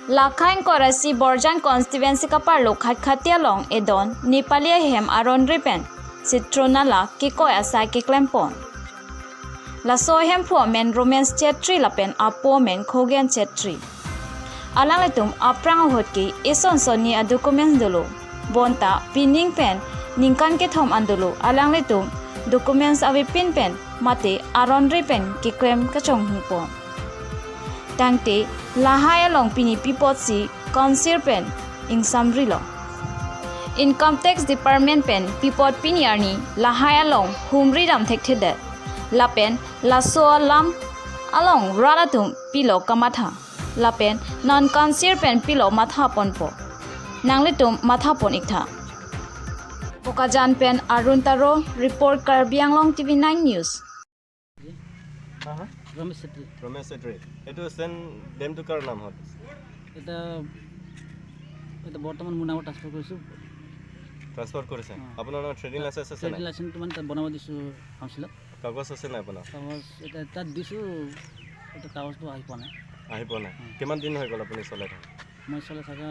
Lakhain Korasi Borjan Constituency kaparlo Khatkhati along Edon Nepali ahem Aron ripen Citronella kekoi asai keklem pon La sohem po men romance chetri lapen apo men khogen chetri Alaletum aprang hotki ison soni a documents dolo bonta pinning pen ningkan ke thom andolo alangletum documents avi pin pen mate Aron ripen keklem ka chongho pon Tangte lahaya long pini pipotsi council pen in samrilo Income Tax Department pen pipot piniarni lahaya long humri dam thekthede lapen laso lam along ralatum pilo kamatha lapen non council pen pilo matha ponpo nangletum matha pon iktha Pokajan pen Aron Taro report Karbiang Long TV9 News Ramesh Setri. It was then them to Karnam hot. এটা বৰ্তমান মুনাও transfer কৰিছোঁ transfer কৰিছে আপোনাৰ trading licence আছে trading লাইসেন্সটো মানে তাত বনাব দিছোঁ কাউন্সিলত কাগজ আছে নাই আপোনাৰ কাগজ এটা তাত দিছোঁ এটা কাগজটো আহি পোৱা নাই কিমান দিন হৈ গ'ল আপুনি চলাই থকা মই চলাই থকা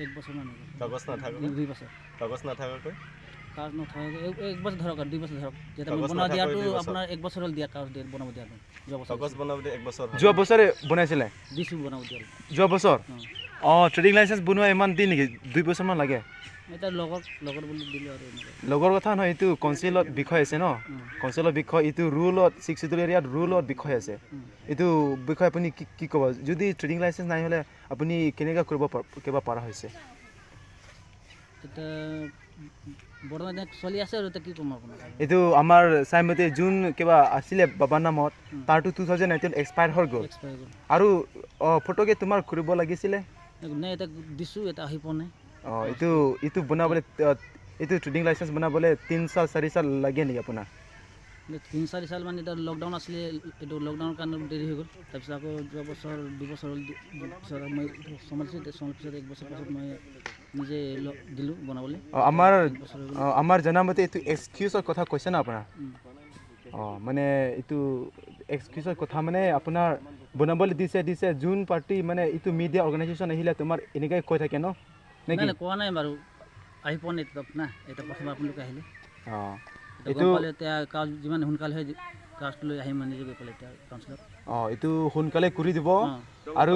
1 বছৰমান কাগজ নাথাকে 2 বছৰ কাগজ নাথাকে কাগজ নাথাকে 1 বছৰ ধৰক 2 বছৰ ধৰক যেটা বনাব দিয়াটো আপোনাৰ 1 বছৰ হ'ল দিয়া কাগজ দিয়ে বনাব দিয়াটো কাগজ বনাব দিয়ে 1 বছৰ যোৱা বছৰে বনাইছিলে দিছোঁ বনাব দিয়া যোৱা বছৰ ট্ৰেডিং লাইসেন্স বনোৱা ইমান দিন নেকি 2 বছৰ মান লাগে এটা লগৰ বুলি দিলোঁ আৰু লগৰ কথা নহয় এইটো কাউন্সিলত বিষয় আছে ন কাউন্সিলৰ বিষয় এইটো ৰুলত 6 শিডিউল এৰিয়াত ৰুলত বিষয় আছে এইটো বিষয় আপুনি কি ক'ব যদি ট্ৰেডিং লাইসেন্স নাই হলে আপুনি কেনেকা কৰিব কিবা পাৰা হৈছে এটা বৰ্তমান চলি আছে আৰু কি ক'ম আপোনাক এইটো আমাৰ চাইমতে জুন কিবা আছিলে বাবা নামত তাৰটো 2019 এক্সপায়াৰ হৈ গ'ল আৰু ফটোকে তোমাৰ কৰিব লাগিছিলে নাই এটা দিছোঁ এটা আহি পোৱা নাই এইটো বনাবলৈ এইটো ট্ৰেডিং লাইসেন্স বনাবলৈ 3 সাল 4 সাল লাগে নেকি আপোনাৰ 3-4 সাল মানে এটা লকডাউন আছিলে এইটো লকডাউনৰ কাৰণে দেৰি হৈ গ'ল তাৰপিছত আকৌ যোৱা বছৰ 2 বছৰ পিছত মই সমাজত 1 বছৰ পাছত মই নিজে দিলোঁ বনাবলৈ আমাৰ জনামতে এইটো এক্সকিউজৰ কথা কৈছে না আপোনাৰ মানে এইটো এক্সকিউজৰ কথা মানে আপোনাৰ বনাবলৈ দিছে যোন পাৰ্টি মানে এইটো মিডিয়া অৰ্গেনাইজেশ্যন আহিলে তোমাৰ এনেকৈ কৈ থাকে ন নাই কোৱা নাই বাৰু আহি পোৱা নাই না এটা প্ৰথম আপোনালোকে আহিলে এইটো এতিয়া কাজ যিমান সোনকালে হয় কাজটো লৈ আহিম মানে গৈ পেলাই এতিয়া কাউন্সিলত এইটো সোনকালে কৰি দিব আৰু